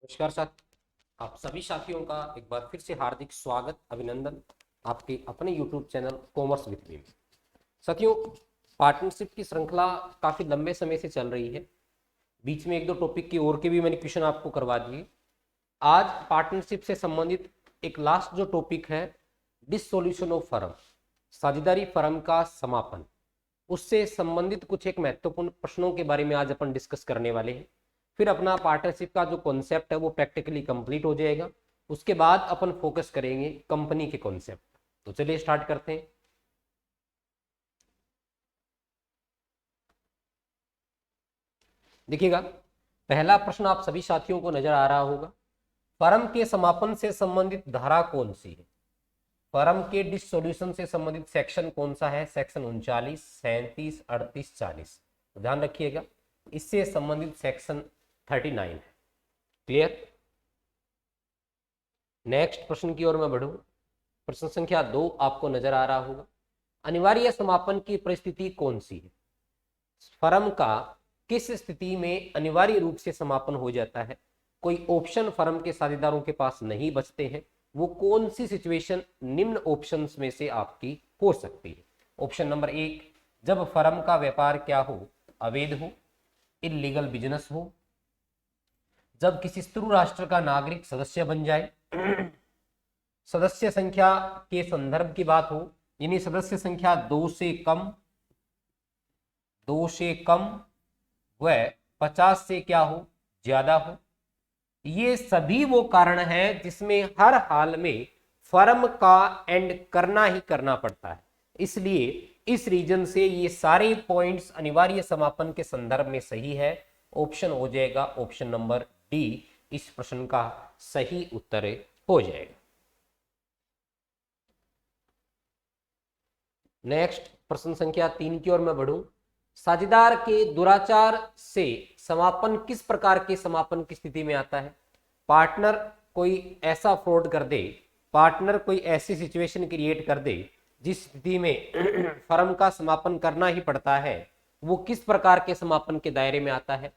नमस्कार साथ आप सभी साथियों का एक बार फिर से हार्दिक स्वागत अभिनंदन आपके अपने YouTube channel commerce with me में। साथियों, पार्टनरशिप की श्रृंखला काफी लंबे समय से चल रही है। बीच में एक दो टॉपिक की और के भी मैंने क्वेश्चन आपको करवा दिए। आज पार्टनरशिप से संबंधित एक लास्ट जो टॉपिक है, डिसोल्यूशन ऑफ फर्म, साझेदारी फर्म का समापन, उससे संबंधित कुछ एक महत्वपूर्ण प्रश्नों के बारे में आज अपन डिस्कस करने वाले हैं। फिर अपना पार्टनरशिप का जो कॉन्सेप्ट है वो प्रैक्टिकली कंप्लीट हो जाएगा। उसके बाद अपन फोकस करेंगे कंपनी के कॉन्सेप्ट। तो चलिए स्टार्ट करते हैं। देखिएगा, पहला प्रश्न आप सभी साथियों को नजर आ रहा होगा। फर्म के समापन से संबंधित धारा कौन सी है? फर्म के डिसोल्यूशन से संबंधित सेक्शन कौन सा है? सेक्शन 39, 37, 38, 40। ध्यान रखिएगा, इससे संबंधित सेक्शन 39 है। क्लियर? नेक्स्ट प्रश्न की ओर मैं बढ़ूं। प्रश्न संख्या 2 आपको नजर आ रहा होगा। अनिवार्य समापन की परिस्थिति कौन सी है? फर्म का किस स्थिति में अनिवार्य रूप से समापन हो जाता है? कोई ऑप्शन फर्म के साझेदारों के पास नहीं बचते हैं। वो कौन सी सिचुएशन निम्न ऑप्शंस में से आपकी हो सकती है? ऑप्शन नंबर 1, जब फर्म का व्यापार क्या हो? अवैध हो, इलीगल बिजनेस हो, जब किसी शत्रु राष्ट्र का नागरिक सदस्य बन जाए, सदस्य संख्या के संदर्भ की बात हो, यानी सदस्य संख्या 2 से कम व 50 से क्या हो? ज्यादा हो। ये सभी वो कारण है जिसमें हर हाल में फर्म का एंड करना ही करना पड़ता है। इसलिए इस रीजन से ये सारे पॉइंट्स अनिवार्य समापन के संदर्भ में सही है। ऑप्शन हो जाएगा ऑप्शन नंबर डी, इस प्रश्न का सही उत्तर हो जाएगा। नेक्स्ट प्रश्न संख्या 3 की ओर मैं बढ़ूं। साझेदार के दुराचार से समापन किस प्रकार के समापन की स्थिति में आता है? पार्टनर कोई ऐसा फ्रॉड कर दे, पार्टनर कोई ऐसी सिचुएशन क्रिएट कर दे जिस स्थिति में फर्म का समापन करना ही पड़ता है, वो किस प्रकार के समापन के दायरे में आता है?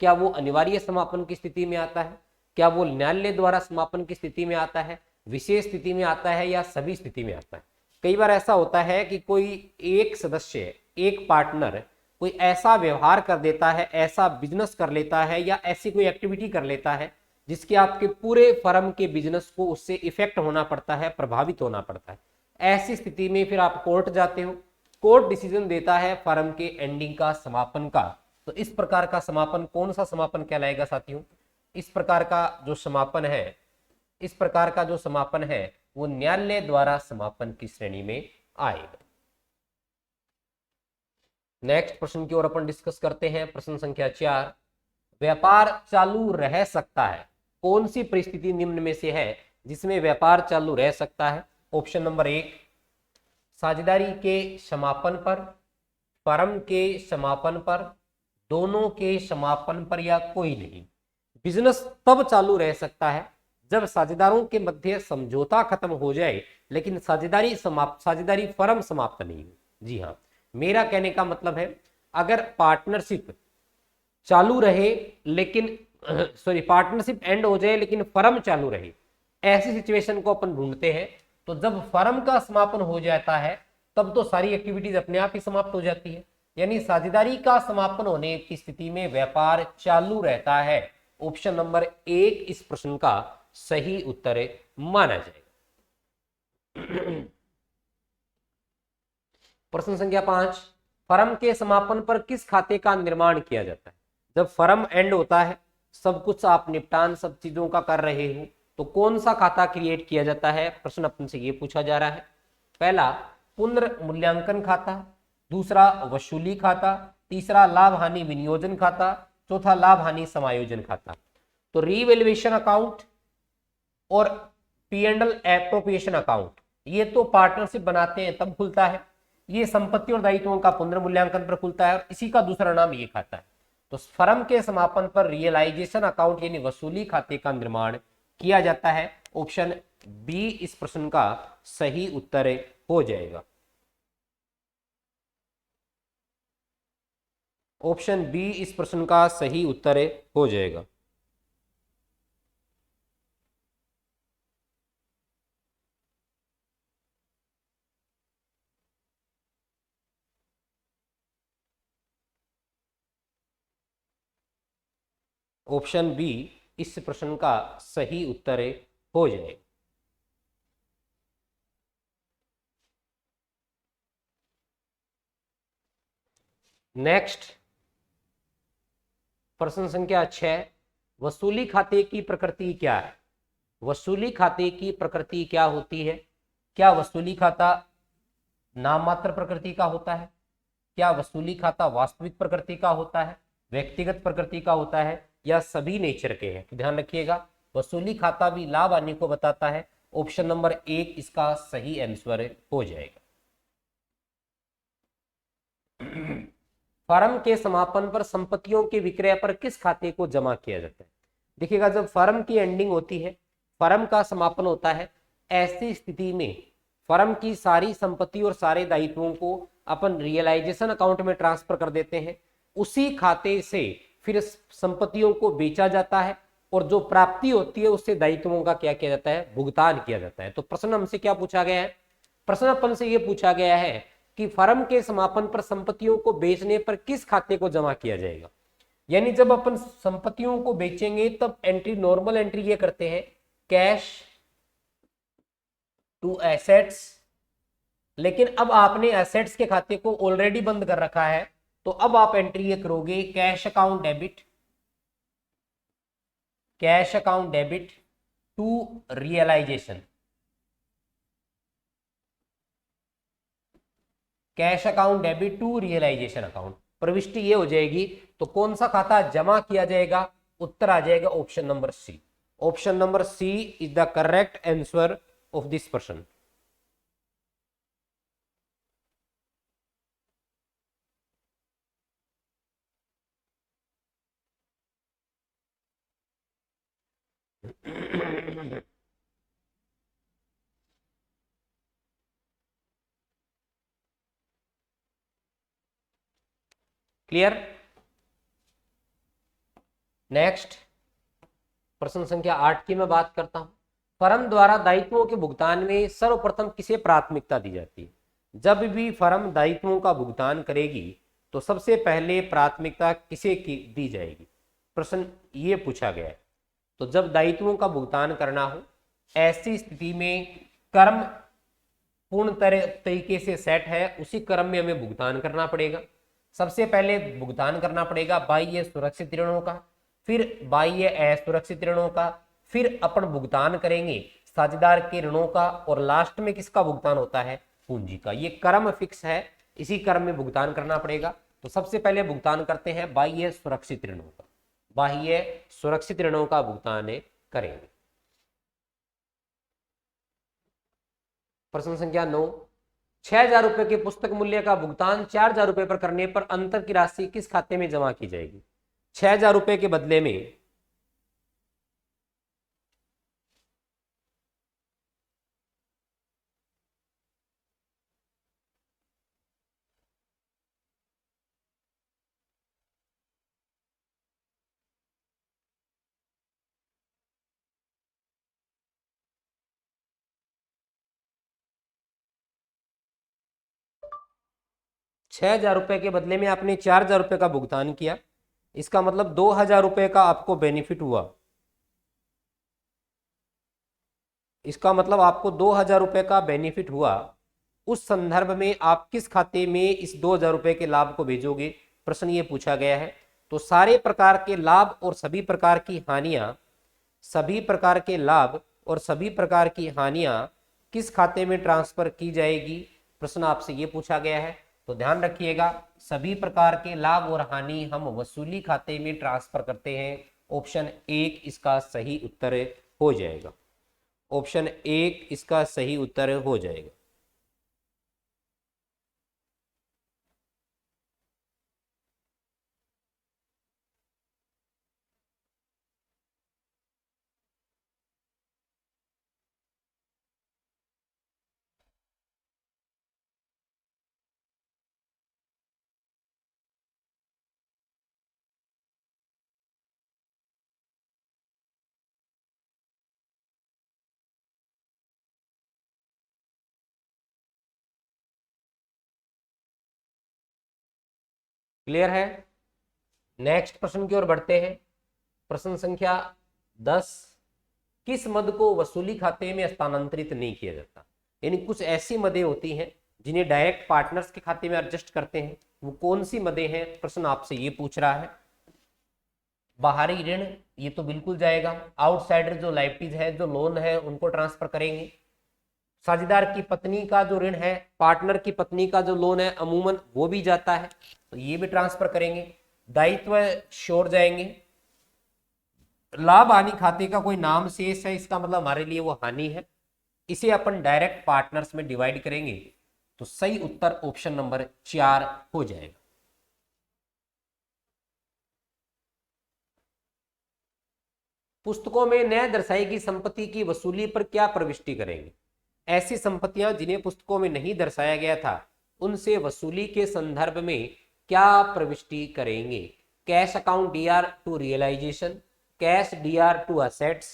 क्या वो अनिवार्य समापन की स्थिति में आता है? क्या वो न्यायालय द्वारा समापन की स्थिति में आता है, विशेष स्थिति में आता है, या सभी स्थिति में आता है? कई बार ऐसा होता है कि कोई एक सदस्य, एक पार्टनर कोई ऐसा व्यवहार कर देता है, ऐसा बिजनेस कर लेता है, या ऐसी कोई एक्टिविटी कर लेता है जिसके आपके पूरे फर्म के बिजनेस को उससे इफेक्ट होना पड़ता है, प्रभावित होना पड़ता है। ऐसी स्थिति में फिर आप कोर्ट जाते हो, कोर्ट डिसीजन देता है फर्म के एंडिंग का, समापन का। तो इस प्रकार का समापन कौन सा समापन कहलाएगा साथियों? इस प्रकार का जो समापन है, इस प्रकार का जो समापन है वो न्यायालय द्वारा समापन की श्रेणी में आएगा। नेक्स्ट प्रश्न की ओर अपन डिस्कस करते हैं। प्रश्न संख्या 4, व्यापार चालू रह सकता है, कौन सी परिस्थिति निम्न में से है जिसमें व्यापार चालू रह सकता है? ऑप्शन नंबर 1, साझेदारी के समापन पर, फर्म के समापन पर, दोनों के समापन पर, या कोई नहीं। बिजनेस तब चालू रह सकता है जब साझेदारों के मध्य समझौता खत्म हो जाए, लेकिन साझेदारी फर्म समाप्त नहीं हो। जी हाँ, मेरा कहने का मतलब है, अगर पार्टनरशिप चालू रहे लेकिन सॉरी, पार्टनरशिप एंड हो जाए लेकिन फर्म चालू रहे, ऐसी सिचुएशन को अपन ढूंढते हैं। तो जब फर्म का समापन हो जाता है तब तो सारी एक्टिविटीज अपने आप ही समाप्त हो जाती है, यानी साझेदारी का समापन होने की स्थिति में व्यापार चालू रहता है। ऑप्शन नंबर 1 इस प्रश्न का सही उत्तर माना जाएगा। प्रश्न संख्या 5, फर्म के समापन पर किस खाते का निर्माण किया जाता है? जब फर्म एंड होता है, सब कुछ आप निपटान सब चीजों का कर रहे हो, तो कौन सा खाता क्रिएट किया जाता है? प्रश्न अपन से ये पूछा जा रहा है। पहला, पुनर्मूल्यांकन खाता, दूसरा वसूली खाता, तीसरा लाभ हानि विनियोजन खाता, चौथा लाभ हानि समायोजन खाता। तो रीवैल्यूएशन अकाउंट और P and L appropriation account, ये तो पार्टनरशिप बनाते हैं तब खुलता है। ये संपत्ति और दायित्वों का पुनर्मूल्यांकन पर खुलता है, और इसी का दूसरा नाम ये खाता है। तो फर्म के समापन पर रियलाइजेशन अकाउंट यानी वसूली खाते का निर्माण किया जाता है। ऑप्शन बी इस प्रश्न का सही उत्तर हो जाएगा। ऑप्शन बी इस प्रश्न का सही उत्तर हो जाएगा। ऑप्शन बी इस प्रश्न का सही उत्तर हो जाएगा। नेक्स्ट प्रश्न संख्या 6, वसूली खाते की प्रकृति क्या है? वसूली खाते की प्रकृति क्या होती है? क्या वसूली खाता नाम मात्र प्रकृति का होता है? क्या वसूली खाता वास्तविक प्रकृति का होता है, व्यक्तिगत प्रकृति का होता है, या सभी नेचर के हैं? तो ध्यान रखिएगा, वसूली खाता भी लाभ हानि को बताता है। ऑप्शन नंबर 1 इसका सही आंसर हो जाएगा। फर्म के समापन पर संपत्तियों के विक्रय पर किस खाते को जमा किया जाता है? देखिएगा, जब फर्म की एंडिंग होती है, फर्म का समापन होता है, ऐसी स्थिति में फर्म की सारी संपत्ति और सारे दायित्वों को अपन रियलाइजेशन अकाउंट में ट्रांसफर कर देते हैं। उसी खाते से फिर संपत्तियों को बेचा जाता है और जो प्राप्ति होती है उससे दायित्वों का क्या किया जाता है? भुगतान किया जाता है। तो प्रश्न हमसे क्या पूछा गया है? प्रश्न अपन से यह पूछा गया है कि फर्म के समापन पर संपत्तियों को बेचने पर किस खाते को जमा किया जाएगा। यानी जब अपन संपत्तियों को बेचेंगे तब एंट्री, नॉर्मल एंट्री ये करते हैं, कैश टू एसेट्स, लेकिन अब आपने एसेट्स के खाते को ऑलरेडी बंद कर रखा है, तो अब आप एंट्री ये करोगे, cash account debit, cash account debit to realization, cash account debit to realization account, प्रविष्टि ये हो जाएगी। तो कौन सा खाता जमा किया जाएगा? उत्तर आ जाएगा option number C. Option number C is the correct answer of this प्रश्न। क्लियर? नेक्स्ट प्रश्न संख्या 8 की मैं बात करता हूं। फर्म द्वारा दायित्वों के भुगतान में सर्वप्रथम किसे प्राथमिकता दी जाती है? जब भी फर्म दायित्वों का भुगतान करेगी तो सबसे पहले प्राथमिकता किसे की दी जाएगी? प्रश्न ये पूछा गया है। तो जब दायित्वों का भुगतान करना हो, ऐसी स्थिति में कर्म पूर्ण तरीके से सेट है, उसी क्रम में हमें भुगतान करना पड़ेगा। सबसे पहले भुगतान करना पड़ेगा बाह्य सुरक्षित ऋणों का, फिर बाह्य असुरक्षित ऋणों का, फिर अपन भुगतान करेंगे साझेदार के ऋणों का, और लास्ट में किसका भुगतान होता है? पूंजी का। ये क्रम फिक्स है, इसी क्रम में भुगतान करना पड़ेगा। तो सबसे पहले भुगतान करते हैं बाह्य सुरक्षित ऋणों का, बाह्य सुरक्षित ऋणों का भुगतान करेंगे। प्रश्न संख्या 9, 6,000 रुपए के पुस्तक मूल्य का भुगतान 4,000 रुपए पर करने पर अंतर की राशि किस खाते में जमा की जाएगी? 6,000 रुपए के बदले में 6,000 रुपए के बदले में आपने 4,000 रुपए का भुगतान किया, इसका मतलब 2,000 रुपए का आपको बेनिफिट हुआ। इसका मतलब आपको 2,000 रुपए का बेनिफिट हुआ। उस संदर्भ में आप किस खाते में इस 2,000 रुपए के लाभ को भेजोगे? प्रश्न ये पूछा गया है। तो सारे प्रकार के लाभ और सभी प्रकार की हानियां, सभी प्रकार के लाभ और सभी प्रकार की हानियां किस खाते में ट्रांसफर की जाएगी? प्रश्न आपसे ये पूछा गया है। तो ध्यान रखिएगा, सभी प्रकार के लाभ और हानि हम वसूली खाते में ट्रांसफर करते हैं। ऑप्शन 1 इसका सही उत्तर हो जाएगा। ऑप्शन 1 इसका सही उत्तर हो जाएगा। क्लियर है? नेक्स्ट प्रश्न की ओर बढ़ते हैं। प्रश्न संख्या 10, किस मद को वसूली खाते में हस्तांतरित नहीं किया जाता? यानी कुछ ऐसी मदें होती हैं जिन्हें डायरेक्ट पार्टनर्स के खाते में एडजस्ट करते हैं, वो कौन सी मदें हैं? प्रश्न आपसे ये पूछ रहा है। बाहरी ऋण, ये तो बिल्कुल जाएगा। आउटसाइडर जो लाइबिलिटीज है, जो लोन है, उनको ट्रांसफर करेंगे। साझेदार की पत्नी का जो ऋण है, पार्टनर की पत्नी का जो लोन है, अमूमन वो भी जाता है, तो ये भी ट्रांसफर करेंगे। दायित्व श्योर जाएंगे। लाभ हानि खाते का कोई नाम शेष है, इसका मतलब हमारे लिए वो हानि है, इसे अपन डायरेक्ट पार्टनर्स में डिवाइड करेंगे, तो सही उत्तर ऑप्शन नंबर 4 हो जाएगा। पुस्तकों में न दर्शाई गई संपत्ति की वसूली पर क्या प्रविष्टि करेंगे? ऐसी संपत्तियां जिन्हें पुस्तकों में नहीं दर्शाया गया था, उनसे वसूली के संदर्भ में क्या प्रविष्टि करेंगे? Cash account DR to realization, cash DR to assets,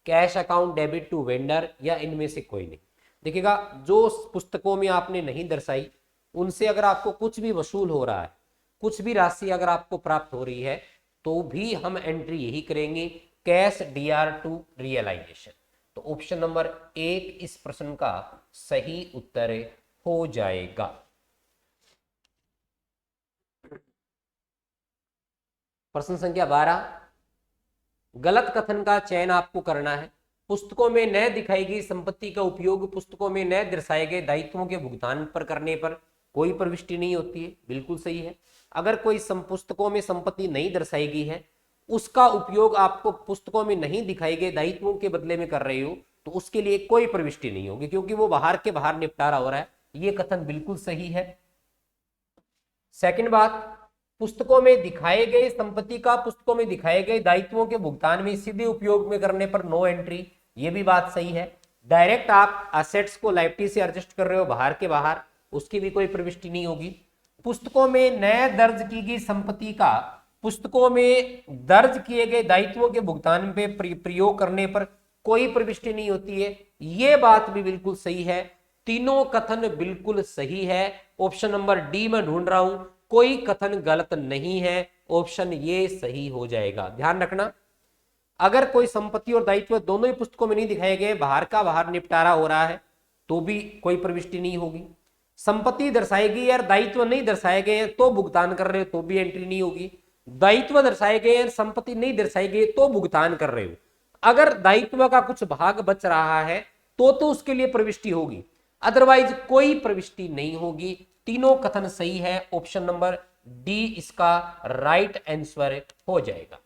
cash account debit to vendor, या इनमें से कोई नहीं। देखिएगा, जो पुस्तकों में आपने नहीं दर्शाई, उनसे अगर आपको कुछ भी वसूल हो रहा है, कुछ भी राशि अगर आपको प्राप्त हो रही है, तो भी हम एंट्री यही करेंगे, कैश डीआर टू रियलाइजेशन। तो ऑप्शन नंबर 1 इस प्रश्न का सही उत्तर हो जाएगा। प्रश्न संख्या 12, गलत कथन का चयन आपको करना है। पुस्तकों में न दिखाई गई संपत्ति का उपयोग पुस्तकों में न दर्शाए गए दायित्वों के भुगतान पर करने पर कोई प्रविष्टि नहीं होती है, बिल्कुल सही है। अगर कोई पुस्तकों में संपत्ति नहीं दर्शाई गई है, उसका उपयोग आपको पुस्तकों में नहीं दिखाई गए दायित्वों के बदले में कर रहे हो, तो उसके लिए कोई प्रविष्टि नहीं होगी, क्योंकि वो बाहर के बाहर निपटारा हो रहा है। ये कथन बिल्कुल सही है। सेकंड बात, पुस्तकों में दिखाए गए संपत्ति का पुस्तकों में दिखाए गए दायित्वों के भुगतान में सीधे उपयोग में करने पर नो एंट्री, ये भी बात सही है। डायरेक्ट आप असेट्स को लायबिलिटी से एडजस्ट कर रहे हो बाहर के बाहर, उसकी भी कोई प्रविष्टि नहीं होगी। पुस्तकों में नए दर्ज की गई संपत्ति का पुस्तकों में दर्ज किए गए दायित्वों के भुगतान पे प्रयोग करने पर कोई प्रविष्टि नहीं होती है, ये बात भी बिल्कुल सही है। तीनों कथन बिल्कुल सही है। ऑप्शन नंबर डी में ढूंढ रहा हूं, कोई कथन गलत नहीं है, ऑप्शन ये सही हो जाएगा। ध्यान रखना, अगर कोई संपत्ति और दायित्व दोनों ही पुस्तकों में नहीं दिखाए गए, बाहर का बाहर निपटारा हो रहा है, तो भी कोई प्रविष्टि नहीं होगी। संपत्ति दर्शाएगी यार, दायित्व नहीं दर्शाए गए हैं तो भुगतान कर रहे हो, तो भी एंट्री नहीं होगी। दायित्व दर्शाए गए हैं, संपत्ति नहीं दर्शाई गई तो भुगतान कर रहे हो, अगर दायित्व का कुछ भाग बच रहा है तो उसके लिए प्रविष्टि होगी, अदरवाइज कोई प्रविष्टि नहीं होगी। तीनों कथन सही है, ऑप्शन नंबर डी इसका राइट आंसर हो जाएगा।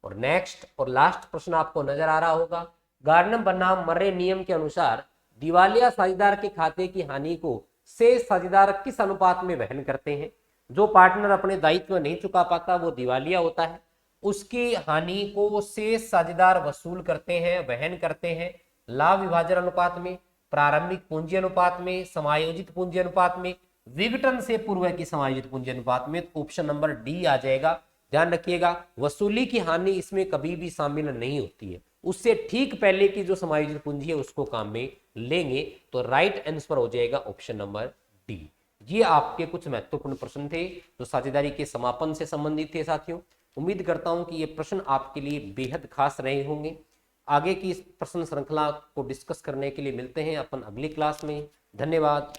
और नेक्स्ट और लास्ट प्रश्न आपको नजर आ रहा होगा, गार्डनर बनाम मर्रे नियम के अनुसार दिवालिया साझेदार के खाते की हानि को शेष साझेदार किस अनुपात में वहन करते हैं? जो पार्टनर अपने दायित्व नहीं चुका पाता वो दिवालिया होता है, उसकी हानि को शेष साझेदार वसूल करते हैं, वहन करते हैं। लाभ विभाजन अनुपात में, प्रारंभिक पूंजी अनुपात में, समायोजित पूंजी अनुपात में, विघटन से पूर्व की समायोजित पूंजी अनुपात में। ऑप्शन नंबर डी आ जाएगा। ध्यान रखिएगा, वसूली की हानि इसमें कभी भी शामिल नहीं होती है, उससे ठीक पहले की जो समायोजित पूंजी है उसको काम में लेंगे, तो राइट आंसर हो जाएगा ऑप्शन नंबर डी। ये आपके कुछ महत्वपूर्ण प्रश्न थे जो साझेदारी के समापन से संबंधित थे। साथियों, उम्मीद करता हूं कि ये प्रश्न आपके लिए बेहद खास रहे होंगे। आगे की इस प्रश्न श्रृंखला को डिस्कस करने के लिए मिलते हैं अपन अगली क्लास में। धन्यवाद।